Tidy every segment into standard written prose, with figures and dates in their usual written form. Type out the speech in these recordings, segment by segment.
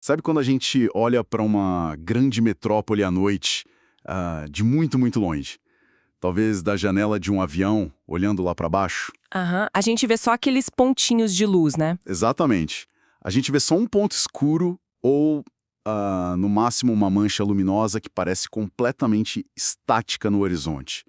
Sabe quando a gente olha para uma grande metrópole à noite, de muito, muito longe? Talvez da janela de um avião, olhando lá para baixo? Aham. A gente vê só aqueles pontinhos de luz, né? Exatamente. A gente vê só um ponto escuro ou, no máximo, uma mancha luminosa que parece completamente estática no horizonte.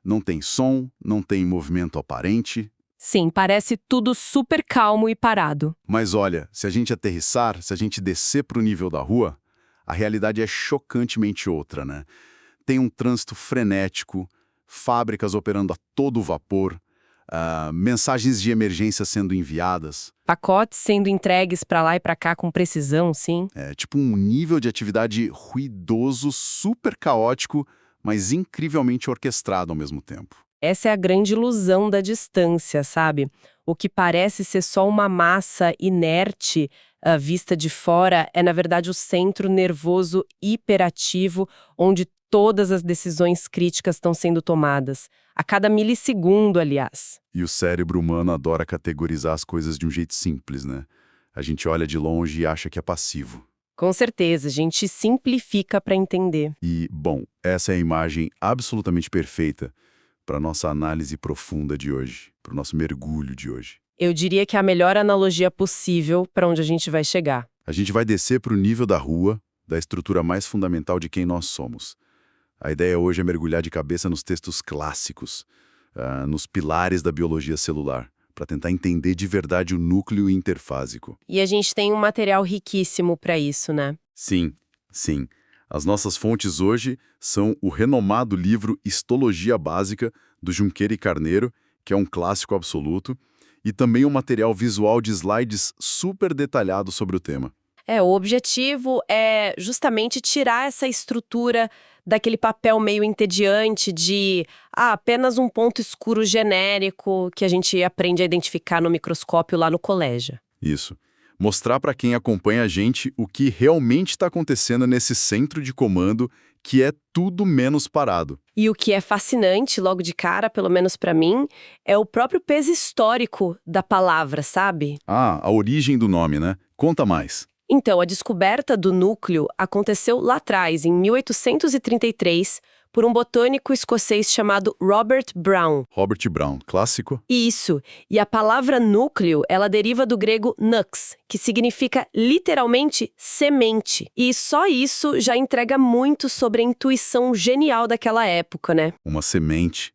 Não tem som, não tem movimento aparente. Sim, parece tudo super calmo e parado. Mas olha, se a gente aterrissar, se a gente descer para o nível da rua, a realidade é chocantemente outra, né? Tem um trânsito frenético, fábricas operando a todo vapor, mensagens de emergência sendo enviadas. Pacotes sendo entregues pra lá e pra cá com precisão, sim. É tipo um nível de atividade ruidoso, super caótico, mas incrivelmente orquestrado ao mesmo tempo. Essa é a grande ilusão da distância, sabe? O que parece ser só uma massa inerte, vista de fora, é na verdade o centro nervoso hiperativo, onde todas as decisões críticas estão sendo tomadas. A cada milissegundo, aliás. E o cérebro humano adora categorizar as coisas de um jeito simples, né? A gente olha de longe e acha que é passivo. Com certeza, a gente simplifica para entender. E, bom, essa é a imagem absolutamente perfeita para a nossa análise profunda de hoje, para o nosso mergulho de hoje. Eu diria que é a melhor analogia possível para onde a gente vai chegar. A gente vai descer para o nível da rua, da estrutura mais fundamental de quem nós somos. A ideia hoje é mergulhar de cabeça nos textos clássicos, nos pilares da biologia celular, para tentar entender de verdade o núcleo interfásico. E a gente tem um material riquíssimo para isso, né? Sim, sim. As nossas fontes hoje são o renomado livro Histologia Básica, do Junqueira e Carneiro, que é um clássico absoluto, e também um material visual de slides super detalhado sobre o tema. O objetivo é justamente tirar essa estrutura daquele papel meio entediante de apenas um ponto escuro genérico que a gente aprende a identificar no microscópio lá no colégio. Isso. Mostrar para quem acompanha a gente o que realmente está acontecendo nesse centro de comando que é tudo menos parado. E o que é fascinante, logo de cara, pelo menos para mim, é o próprio peso histórico da palavra, sabe? A origem do nome, né? Conta mais. Então, a descoberta do núcleo aconteceu lá atrás, em 1833, por um botânico escocês chamado Robert Brown. Robert Brown, clássico? Isso. E a palavra núcleo, ela deriva do grego nux, que significa literalmente semente. E só isso já entrega muito sobre a intuição genial daquela época, né? Uma semente.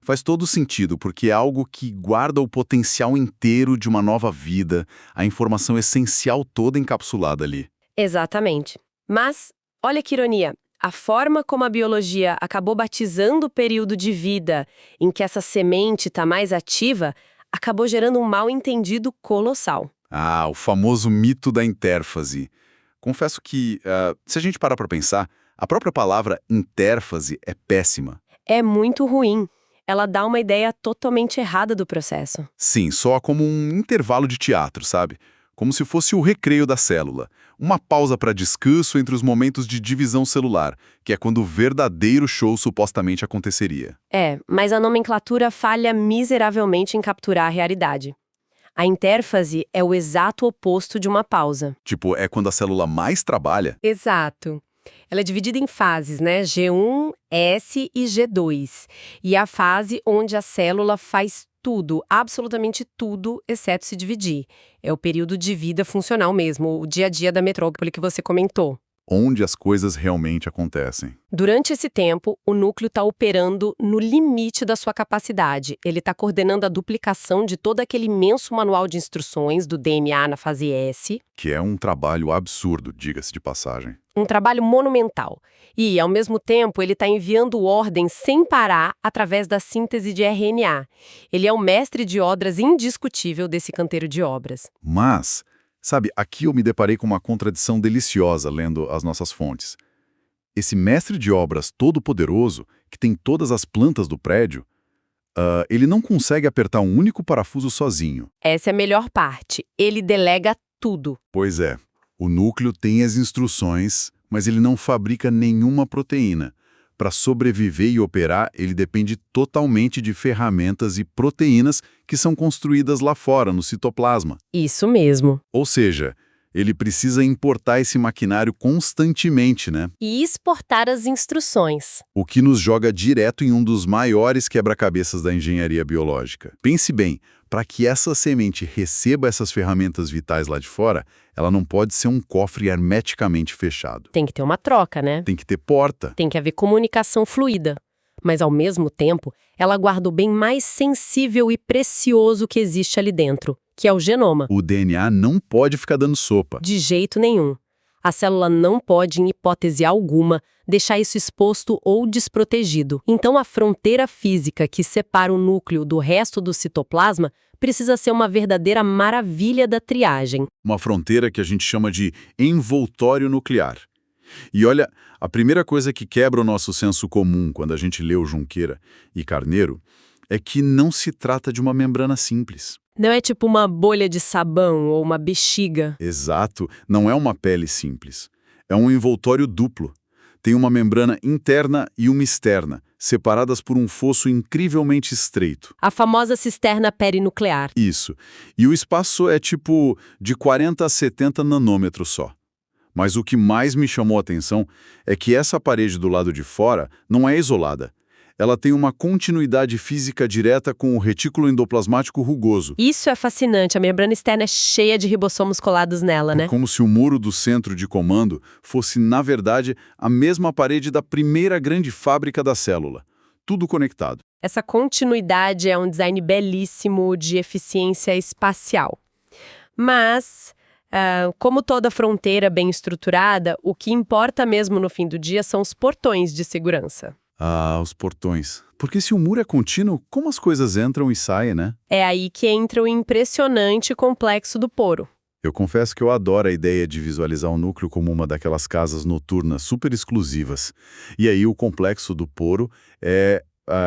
Faz todo sentido, porque é algo que guarda o potencial inteiro de uma nova vida, a informação essencial toda encapsulada ali. Exatamente. Mas, olha que ironia, a forma como a biologia acabou batizando o período de vida em que essa semente está mais ativa, acabou gerando um mal-entendido colossal. O famoso mito da intérfase. Confesso que, se a gente parar para pensar, a própria palavra intérfase é péssima. É muito ruim. Ela dá uma ideia totalmente errada do processo. Sim, soa como um intervalo de teatro, sabe? Como se fosse o recreio da célula. Uma pausa para descanso entre os momentos de divisão celular, que é quando o verdadeiro show supostamente aconteceria. Mas a nomenclatura falha miseravelmente em capturar a realidade. A intérfase é o exato oposto de uma pausa. Tipo, é quando a célula mais trabalha. Exato. Ela é dividida em fases, né? G1, S e G2. E é a fase onde a célula faz tudo, absolutamente tudo, exceto se dividir. É o período de vida funcional mesmo, o dia a dia da metrópole que você comentou. Onde as coisas realmente acontecem. Durante esse tempo, o núcleo está operando no limite da sua capacidade. Ele está coordenando a duplicação de todo aquele imenso manual de instruções do DNA na fase S. Que é um trabalho absurdo, diga-se de passagem. Um trabalho monumental. E, ao mesmo tempo, ele está enviando ordens sem parar através da síntese de RNA. Ele é o mestre de obras indiscutível desse canteiro de obras. Mas, sabe, aqui eu me deparei com uma contradição deliciosa lendo as nossas fontes. Esse mestre de obras todo-poderoso, que tem todas as plantas do prédio, ele não consegue apertar um único parafuso sozinho. Essa é a melhor parte. Ele delega tudo. Pois é. O núcleo tem as instruções, mas ele não fabrica nenhuma proteína. Para sobreviver e operar, ele depende totalmente de ferramentas e proteínas que são construídas lá fora, no citoplasma. Isso mesmo. Ou seja, Ele precisa importar esse maquinário constantemente, né? E exportar as instruções. O que nos joga direto em um dos maiores quebra-cabeças da engenharia biológica. Pense bem, para que essa semente receba essas ferramentas vitais lá de fora, ela não pode ser um cofre hermeticamente fechado. Tem que ter uma troca, né? Tem que ter porta. Tem que haver comunicação fluida. Mas, ao mesmo tempo, ela guarda o bem mais sensível e precioso que existe ali dentro, que é o genoma. O DNA não pode ficar dando sopa. De jeito nenhum. A célula não pode, em hipótese alguma, deixar isso exposto ou desprotegido. Então, a fronteira física que separa o núcleo do resto do citoplasma precisa ser uma verdadeira maravilha da triagem. Uma fronteira que a gente chama de envoltório nuclear. E olha, a primeira coisa que quebra o nosso senso comum quando a gente lê o Junqueira e Carneiro é que não se trata de uma membrana simples. Não é tipo uma bolha de sabão ou uma bexiga. Exato, não é uma pele simples. É um envoltório duplo. Tem uma membrana interna e uma externa, separadas por um fosso incrivelmente estreito. A famosa cisterna perinuclear. Isso. E o espaço é tipo de 40 a 70 nanômetros só. Mas o que mais me chamou a atenção é que essa parede do lado de fora não é isolada. Ela tem uma continuidade física direta com o retículo endoplasmático rugoso. Isso é fascinante. A membrana externa é cheia de ribossomos colados nela, né? Como se o muro do centro de comando fosse, na verdade, a mesma parede da primeira grande fábrica da célula. Tudo conectado. Essa continuidade é um design belíssimo de eficiência espacial. Mas, como toda fronteira bem estruturada, o que importa mesmo no fim do dia são os portões de segurança. Ah, os portões. Porque se o muro é contínuo, como as coisas entram e saem, né? É aí que entra o impressionante complexo do poro. Eu confesso que eu adoro a ideia de visualizar o núcleo como uma daquelas casas noturnas super exclusivas. E aí o complexo do poro é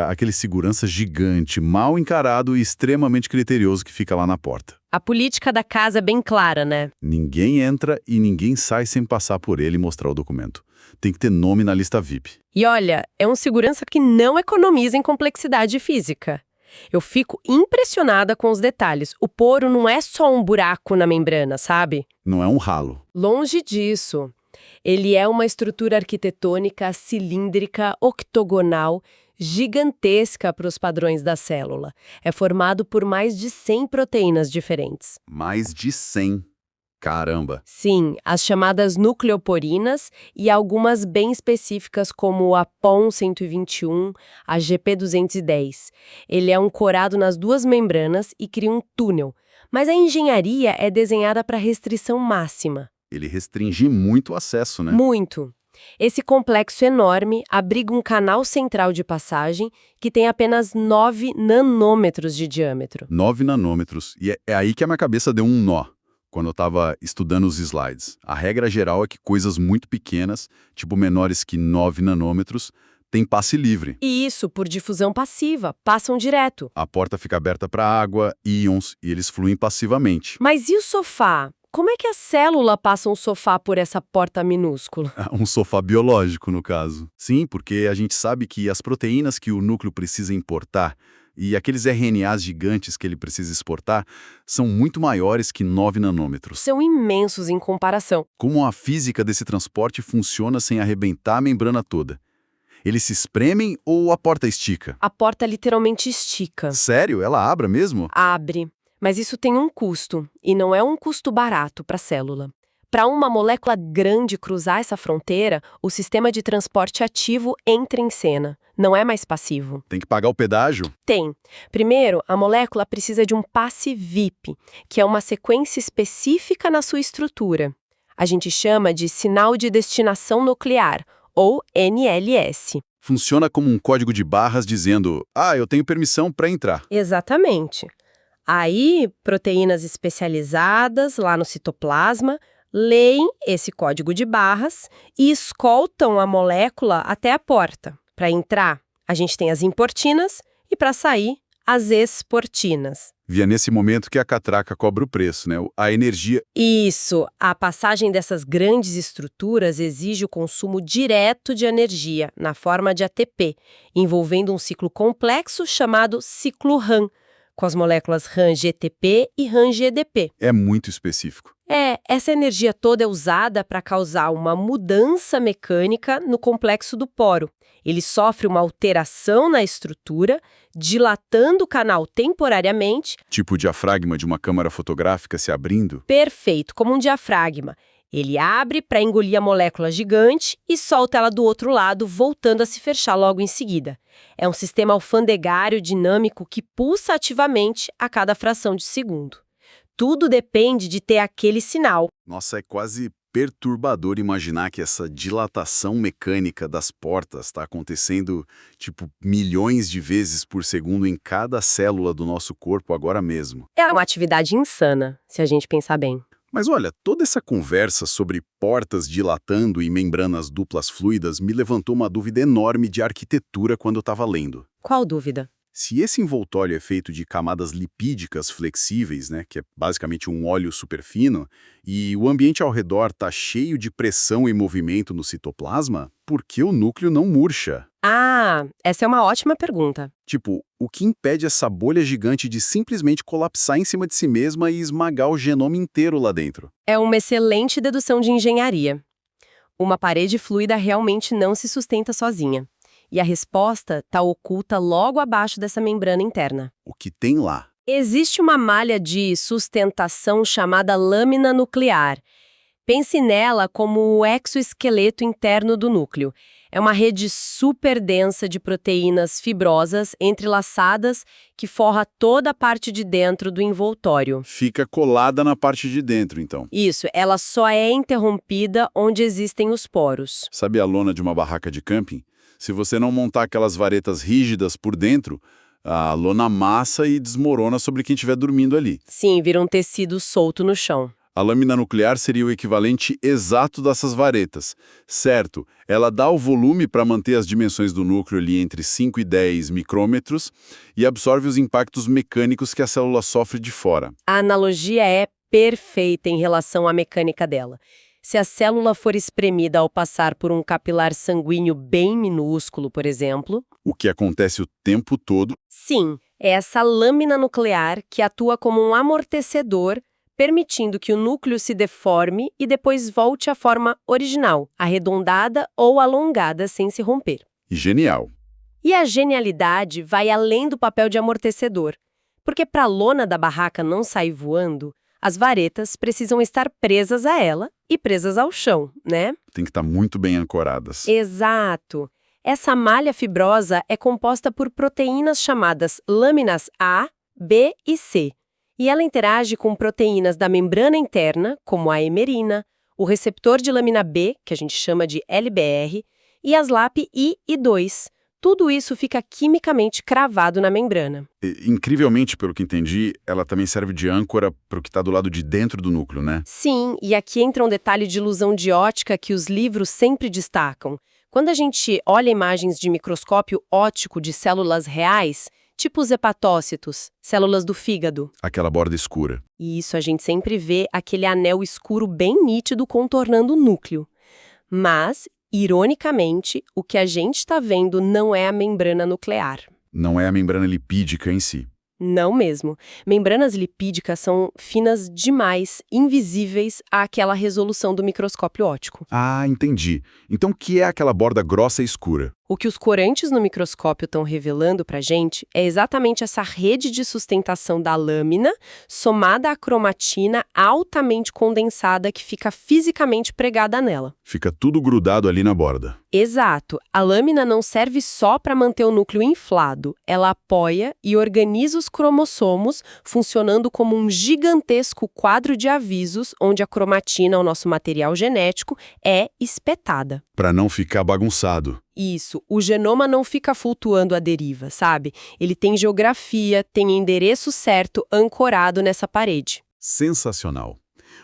aquele segurança gigante, mal encarado e extremamente criterioso que fica lá na porta. A política da casa é bem clara, né? Ninguém entra e ninguém sai sem passar por ele e mostrar o documento. Tem que ter nome na lista VIP. E olha, é um segurança que não economiza em complexidade física. Eu fico impressionada com os detalhes. O poro não é só um buraco na membrana, sabe? Não é um ralo. Longe disso. Ele é uma estrutura arquitetônica cilíndrica, octogonal, gigantesca para os padrões da célula. É formado por mais de 100 proteínas diferentes. Mais de 100. Caramba! Sim, as chamadas nucleoporinas e algumas bem específicas como a POM121, a GP210. Ele é um corado nas duas membranas e cria um túnel. Mas a engenharia é desenhada para restrição máxima. Ele restringe muito o acesso, né? Muito. Esse complexo enorme abriga um canal central de passagem que tem apenas 9 nanômetros de diâmetro. 9 nanômetros. E é aí que a minha cabeça deu um nó quando eu estava estudando os slides. A regra geral é que coisas muito pequenas, tipo menores que 9 nanômetros, têm passe livre. E isso, por difusão passiva, passam direto. A porta fica aberta para água, íons, e eles fluem passivamente. Mas e o sofá? Como é que a célula passa um sofá por essa porta minúscula? Um sofá biológico, no caso. Sim, porque a gente sabe que as proteínas que o núcleo precisa importar e aqueles RNAs gigantes que ele precisa exportar são muito maiores que 9 nanômetros. São imensos em comparação. Como a física desse transporte funciona sem arrebentar a membrana toda? Eles se espremem ou a porta estica? A porta literalmente estica. Sério? Ela abre mesmo? Abre. Mas isso tem um custo, e não é um custo barato para a célula. Para uma molécula grande cruzar essa fronteira, o sistema de transporte ativo entra em cena. Não é mais passivo. Tem que pagar o pedágio? Tem. Primeiro, a molécula precisa de um passe VIP, que é uma sequência específica na sua estrutura. A gente chama de sinal de destinação nuclear, ou NLS. Funciona como um código de barras dizendo: eu tenho permissão para entrar. Exatamente. Aí, proteínas especializadas lá no citoplasma leem esse código de barras e escoltam a molécula até a porta. Para entrar, a gente tem as importinas e para sair, as exportinas. E é nesse momento que a catraca cobra o preço, né? A energia. Isso, a passagem dessas grandes estruturas exige o consumo direto de energia, na forma de ATP, envolvendo um ciclo complexo chamado ciclo RAM, com as moléculas RAN-GTP e RAN-GDP. É muito específico. Essa energia toda é usada para causar uma mudança mecânica no complexo do poro. Ele sofre uma alteração na estrutura, dilatando o canal temporariamente. Tipo o diafragma de uma câmara fotográfica se abrindo? Perfeito, como um diafragma. Ele abre para engolir a molécula gigante e solta ela do outro lado, voltando a se fechar logo em seguida. É um sistema alfandegário dinâmico que pulsa ativamente a cada fração de segundo. Tudo depende de ter aquele sinal. Nossa, é quase perturbador imaginar que essa dilatação mecânica das portas está acontecendo, tipo, milhões de vezes por segundo em cada célula do nosso corpo agora mesmo. É uma atividade insana, se a gente pensar bem. Mas olha, toda essa conversa sobre portas dilatando e membranas duplas fluidas me levantou uma dúvida enorme de arquitetura quando eu estava lendo. Qual dúvida? Se esse envoltório é feito de camadas lipídicas flexíveis, né, que é basicamente um óleo superfino, e o ambiente ao redor está cheio de pressão e movimento no citoplasma, por que o núcleo não murcha? Essa é uma ótima pergunta. Tipo, o que impede essa bolha gigante de simplesmente colapsar em cima de si mesma e esmagar o genoma inteiro lá dentro? É uma excelente dedução de engenharia. Uma parede fluida realmente não se sustenta sozinha. E a resposta está oculta logo abaixo dessa membrana interna. O que tem lá? Existe uma malha de sustentação chamada lâmina nuclear. Pense nela como o exoesqueleto interno do núcleo. É uma rede super densa de proteínas fibrosas entrelaçadas que forra toda a parte de dentro do envoltório. Fica colada na parte de dentro, então. Isso, ela só é interrompida onde existem os poros. Sabe a lona de uma barraca de camping? Se você não montar aquelas varetas rígidas por dentro, a lona amassa e desmorona sobre quem estiver dormindo ali. Sim, vira um tecido solto no chão. A lâmina nuclear seria o equivalente exato dessas varetas. Certo, ela dá o volume para manter as dimensões do núcleo ali entre 5 e 10 micrômetros e absorve os impactos mecânicos que a célula sofre de fora. A analogia é perfeita em relação à mecânica dela. Se a célula for espremida ao passar por um capilar sanguíneo bem minúsculo, por exemplo... O que acontece o tempo todo... Sim, é essa lâmina nuclear que atua como um amortecedor, permitindo que o núcleo se deforme e depois volte à forma original, arredondada ou alongada sem se romper. Genial. E a genialidade vai além do papel de amortecedor, porque para a lona da barraca não sair voando, as varetas precisam estar presas a ela e presas ao chão, né? Tem que estar muito bem ancoradas. Exato. Essa malha fibrosa é composta por proteínas chamadas lâminas A, B e C. E ela interage com proteínas da membrana interna, como a hemerina, o receptor de lâmina B, que a gente chama de LBR, e as LAP-I e 2. Tudo isso fica quimicamente cravado na membrana. Incrivelmente, pelo que entendi, ela também serve de âncora para o que está do lado de dentro do núcleo, né? Sim, e aqui entra um detalhe de ilusão de ótica que os livros sempre destacam. Quando a gente olha imagens de microscópio óptico de células reais, tipo os hepatócitos, células do fígado. Aquela borda escura. E isso a gente sempre vê aquele anel escuro bem nítido contornando o núcleo. Mas, ironicamente, o que a gente está vendo não é a membrana nuclear. Não é a membrana lipídica em si. Não mesmo. Membranas lipídicas são finas demais, invisíveis àquela resolução do microscópio óptico. Ah, entendi. Então o que é aquela borda grossa e escura? O que os corantes no microscópio estão revelando para a gente é exatamente essa rede de sustentação da lâmina, somada à cromatina altamente condensada que fica fisicamente pregada nela. Fica tudo grudado ali na borda. Exato. A lâmina não serve só para manter o núcleo inflado. Ela apoia e organiza os cromossomos, funcionando como um gigantesco quadro de avisos onde a cromatina, o nosso material genético, é espetada. Para não ficar bagunçado. Isso, o genoma não fica flutuando à deriva, sabe? Ele tem geografia, tem endereço certo ancorado nessa parede. Sensacional.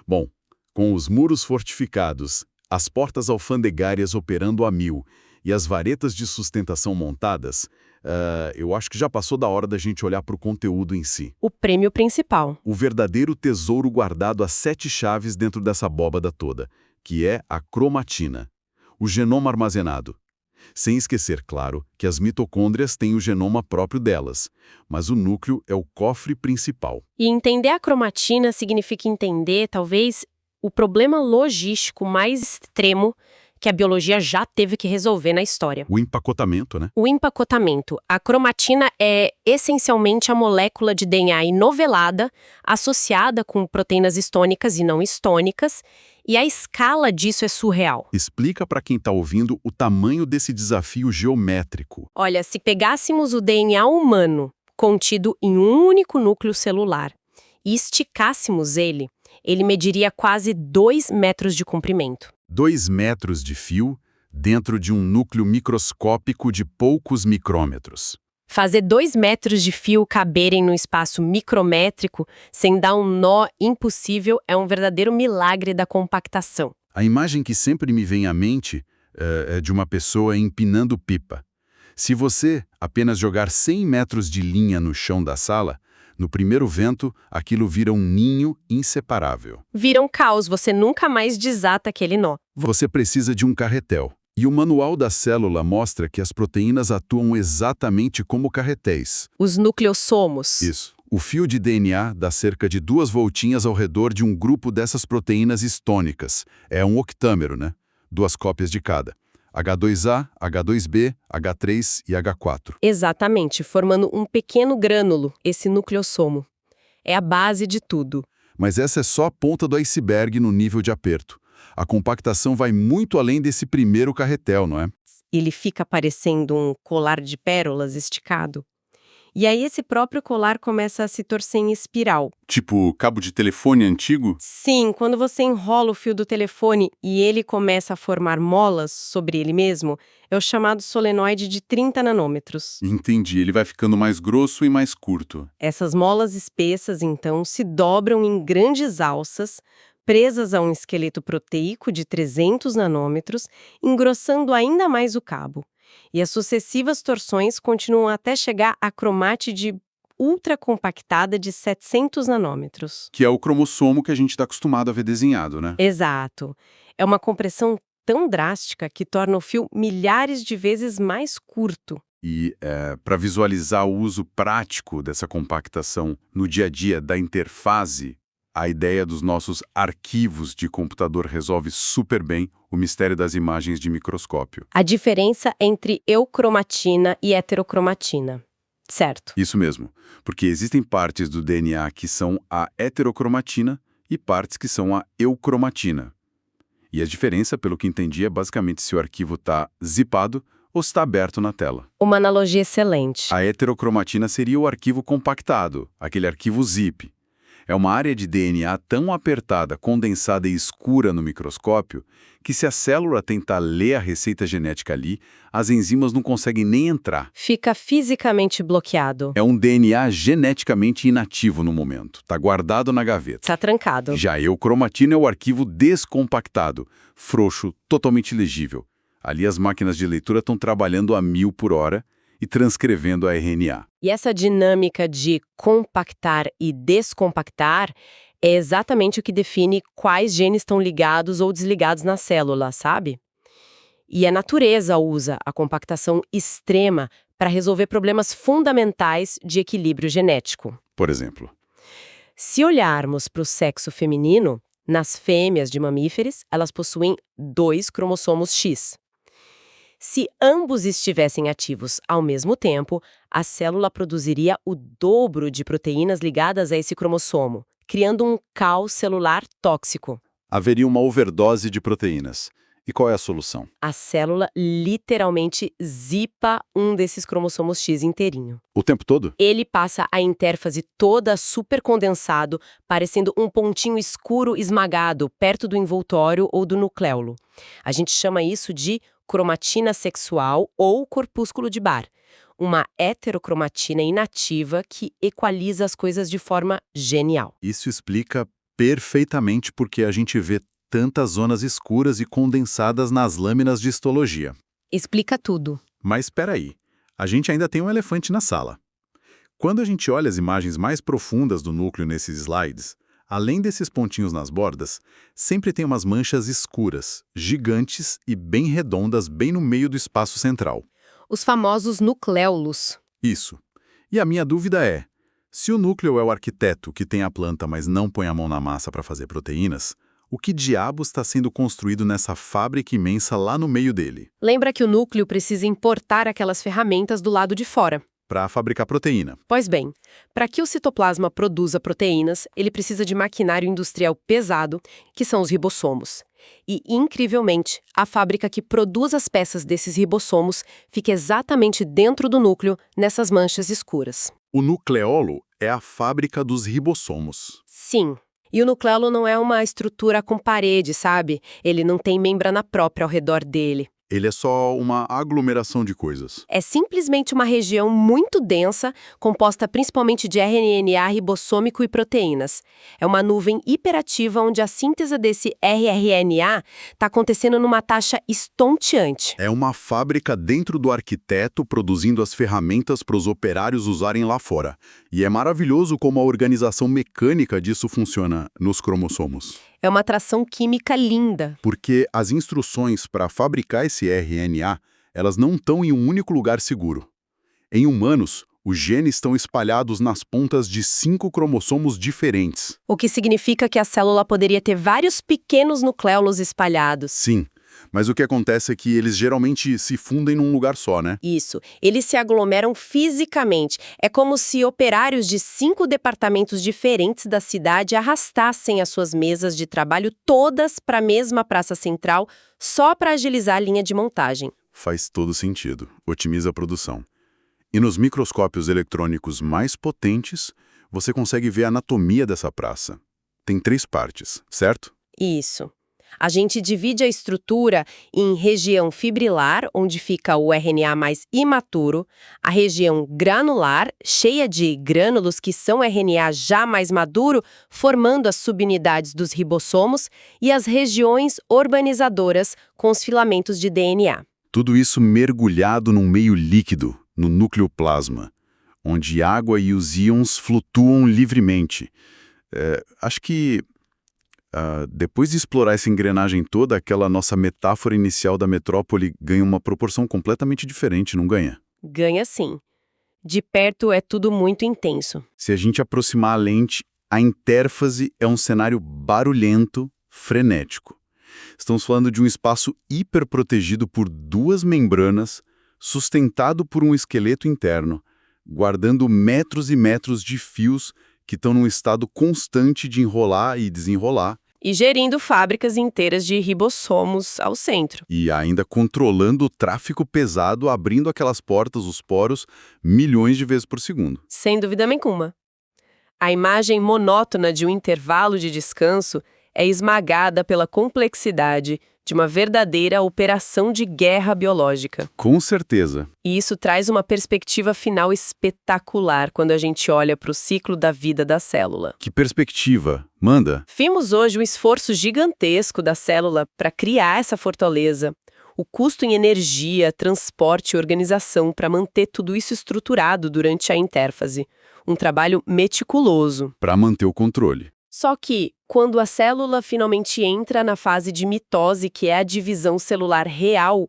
Bom, com os muros fortificados, as portas alfandegárias operando a 1000 e as varetas de sustentação montadas, eu acho que já passou da hora da gente olhar para o conteúdo em si. O prêmio principal. O verdadeiro tesouro guardado a 7 chaves dentro dessa abóbada toda, que é a cromatina, o genoma armazenado. Sem esquecer, claro, que as mitocôndrias têm o genoma próprio delas, mas o núcleo é o cofre principal. E entender a cromatina significa entender, talvez, o problema logístico mais extremo que a biologia já teve que resolver na história. O empacotamento, né? O empacotamento. A cromatina é essencialmente a molécula de DNA enovelada associada com proteínas histônicas e não histônicas, e a escala disso é surreal. Explica para quem está ouvindo o tamanho desse desafio geométrico. Olha, se pegássemos o DNA humano contido em um único núcleo celular e esticássemos ele mediria quase 2 metros de comprimento. 2 metros de fio dentro de um núcleo microscópico de poucos micrômetros. Fazer 2 metros de fio caberem no espaço micrométrico sem dar um nó impossível é um verdadeiro milagre da compactação. A imagem que sempre me vem à mente é de uma pessoa empinando pipa. Se você apenas jogar 100 metros de linha no chão da sala, no primeiro vento, aquilo vira um ninho inseparável. Vira um caos, você nunca mais desata aquele nó. Você precisa de um carretel. E o manual da célula mostra que as proteínas atuam exatamente como carretéis. Os nucleossomos. Isso. O fio de DNA dá cerca de 2 voltinhas ao redor de um grupo dessas proteínas histônicas. É um octâmero, né? 2 cópias de cada. H2A, H2B, H3 e H4. Exatamente, formando um pequeno grânulo, esse nucleossomo. É a base de tudo. Mas essa é só a ponta do iceberg no nível de aperto. A compactação vai muito além desse primeiro carretel, não é? Ele fica parecendo um colar de pérolas esticado. E aí esse próprio colar começa a se torcer em espiral. Tipo cabo de telefone antigo? Sim, quando você enrola o fio do telefone e ele começa a formar molas sobre ele mesmo, é o chamado solenoide de 30 nanômetros. Entendi, ele vai ficando mais grosso e mais curto. Essas molas espessas, então, se dobram em grandes alças, presas a um esqueleto proteico de 300 nanômetros, engrossando ainda mais o cabo. E as sucessivas torções continuam até chegar à cromátide ultracompactada de 700 nanômetros. Que é o cromossomo que a gente está acostumado a ver desenhado, né? Exato. É uma compressão tão drástica que torna o fio milhares de vezes mais curto. E para visualizar o uso prático dessa compactação no dia a dia da interfase, a ideia dos nossos arquivos de computador resolve super bem o mistério das imagens de microscópio. A diferença entre eucromatina e heterocromatina. Certo. Isso mesmo, porque existem partes do DNA que são a heterocromatina e partes que são a eucromatina. E a diferença, pelo que entendi, é basicamente se o arquivo está zipado ou se está aberto na tela. Uma analogia excelente. A heterocromatina seria o arquivo compactado, aquele arquivo zip. É uma área de DNA tão apertada, condensada e escura no microscópio que se a célula tentar ler a receita genética ali, as enzimas não conseguem nem entrar. Fica fisicamente bloqueado. É um DNA geneticamente inativo no momento. Está guardado na gaveta. Está trancado. Já a eucromatina é o arquivo descompactado, frouxo, totalmente legível. Ali as máquinas de leitura estão trabalhando a 1000 por hora e transcrevendo a RNA. E essa dinâmica de compactar e descompactar é exatamente o que define quais genes estão ligados ou desligados na célula, sabe? E a natureza usa a compactação extrema para resolver problemas fundamentais de equilíbrio genético. Por exemplo, se olharmos para o sexo feminino, nas fêmeas de mamíferos, elas possuem 2 cromossomos X. Se ambos estivessem ativos ao mesmo tempo, a célula produziria o dobro de proteínas ligadas a esse cromossomo, criando um caos celular tóxico. haveria uma overdose de proteínas. E qual é a solução? A célula literalmente zipa um desses cromossomos X inteirinho. O tempo todo? Ele passa a intérfase toda supercondensado, parecendo um pontinho escuro esmagado perto do envoltório ou do nucleolo. A gente chama isso de cromatina sexual ou corpúsculo de Barr, uma heterocromatina inativa que equaliza as coisas de forma genial. Isso explica perfeitamente porque a gente vê tantas zonas escuras e condensadas nas lâminas de histologia. Explica tudo. Mas espera aí, a gente ainda tem um elefante na sala. Quando a gente olha as imagens mais profundas do núcleo nesses slides, Além desses pontinhos nas bordas, sempre tem umas manchas escuras, gigantes e bem redondas bem no meio do espaço central. Os famosos nucléolos. Isso. E a minha dúvida é, se o núcleo é o arquiteto que tem a planta, mas não põe a mão na massa para fazer proteínas, o que diabos está sendo construído nessa fábrica imensa lá no meio dele? Lembra que o núcleo precisa importar aquelas ferramentas do lado de fora. Para fabricar proteína. Pois bem, para que o citoplasma produza proteínas, ele precisa de maquinário industrial pesado, que são os ribossomos. E, incrivelmente, a fábrica que produz as peças desses ribossomos fica exatamente dentro do núcleo, nessas manchas escuras. O nucleolo é a fábrica dos ribossomos. Sim. E o nucleolo não é uma estrutura com parede, sabe? Ele não tem membrana própria ao redor dele. Ele é só uma aglomeração de coisas. É simplesmente uma região muito densa, composta principalmente de RNA ribossômico e proteínas. É uma nuvem hiperativa onde a síntese desse rRNA está acontecendo numa taxa estonteante. É uma fábrica dentro do arquiteto produzindo as ferramentas para os operários usarem lá fora. E é maravilhoso como a organização mecânica disso funciona nos cromossomos. É uma atração química linda. Porque as instruções para fabricar esse RNA, elas não estão em um único lugar seguro. Em humanos, os genes estão espalhados nas pontas de 5 cromossomos diferentes. O que significa que a célula poderia ter vários pequenos nucléolos espalhados. Sim, mas o que acontece é que eles geralmente se fundem num lugar só, né? Isso. Eles se aglomeram fisicamente. É como se operários de 5 departamentos diferentes da cidade arrastassem as suas mesas de trabalho todas para a mesma praça central só para agilizar a linha de montagem. Faz todo sentido. Otimiza a produção. E nos microscópios eletrônicos mais potentes, você consegue ver a anatomia dessa praça. Tem 3 partes, certo? Isso. A gente divide a estrutura em região fibrilar, onde fica o RNA mais imaturo, a região granular, cheia de grânulos que são RNA já mais maduro, formando as subunidades dos ribossomos, e as regiões urbanizadoras, com os filamentos de DNA. Tudo isso mergulhado num meio líquido, no nucleoplasma, onde a água e os íons flutuam livremente. Acho que depois de explorar essa engrenagem toda, aquela nossa metáfora inicial da metrópole ganha uma proporção completamente diferente, não ganha? Ganha sim. De perto é tudo muito intenso. Se a gente aproximar a lente, a intérfase é um cenário barulhento, frenético. Estamos falando de um espaço hiperprotegido por 2 membranas, sustentado por um esqueleto interno, guardando metros e metros de fios que estão num estado constante de enrolar e desenrolar. E gerindo fábricas inteiras de ribossomos ao centro. E ainda controlando o tráfego pesado, abrindo aquelas portas, os poros, milhões de vezes por segundo. Sem dúvida nenhuma. A imagem monótona de um intervalo de descanso é esmagada pela complexidade de uma verdadeira operação de guerra biológica. Com certeza. E isso traz uma perspectiva final espetacular quando a gente olha para o ciclo da vida da célula. Que perspectiva? Manda. Vimos hoje o esforço gigantesco da célula para criar essa fortaleza, o custo em energia, transporte e organização para manter tudo isso estruturado durante a intérfase. Um trabalho meticuloso. Para manter o controle. Só que, quando a célula finalmente entra na fase de mitose, que é a divisão celular real,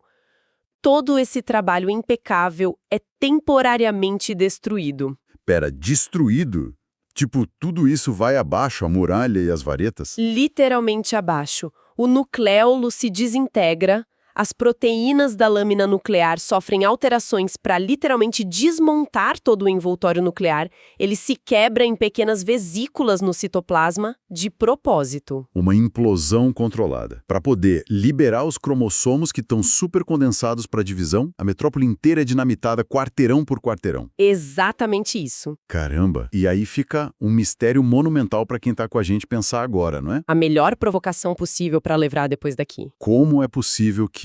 todo esse trabalho impecável é temporariamente destruído. Pera, destruído? Tipo, tudo isso vai abaixo, a muralha e as varetas? Literalmente abaixo. O nucleolo se desintegra, as proteínas da lâmina nuclear sofrem alterações para literalmente desmontar todo o envoltório nuclear, ele se quebra em pequenas vesículas no citoplasma, de propósito. Uma implosão controlada. Para poder liberar os cromossomos que estão super condensados para divisão, a metrópole inteira é dinamitada quarteirão por quarteirão. Exatamente isso. Caramba! E aí fica um mistério monumental para quem está com a gente pensar agora, não é? A melhor provocação possível para livrar depois daqui. Como é possível que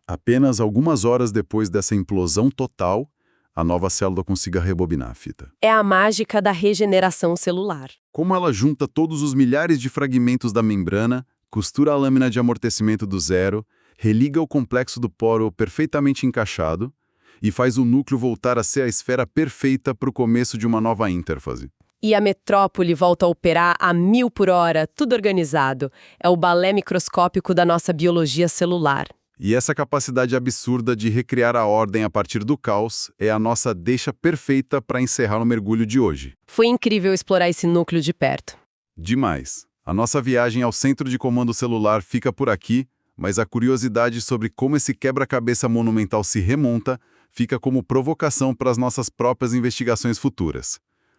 apenas algumas horas depois dessa implosão total, a nova célula consiga rebobinar a fita? É a mágica da regeneração celular. Como ela junta todos os milhares de fragmentos da membrana, costura a lâmina de amortecimento do zero, religa o complexo do poro perfeitamente encaixado e faz o núcleo voltar a ser a esfera perfeita para o começo de uma nova intérfase. E a metrópole volta a operar a 1000 por hora, tudo organizado. É o balé microscópico da nossa biologia celular. E essa capacidade absurda de recriar a ordem a partir do caos é a nossa deixa perfeita para encerrar o mergulho de hoje. Foi incrível explorar esse núcleo de perto. Demais! A nossa viagem ao centro de comando celular fica por aqui, mas a curiosidade sobre como esse quebra-cabeça monumental se remonta fica como provocação para as nossas próprias investigações futuras.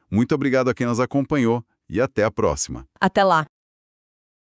Muito obrigado a quem nos acompanhou e até a próxima. Até lá!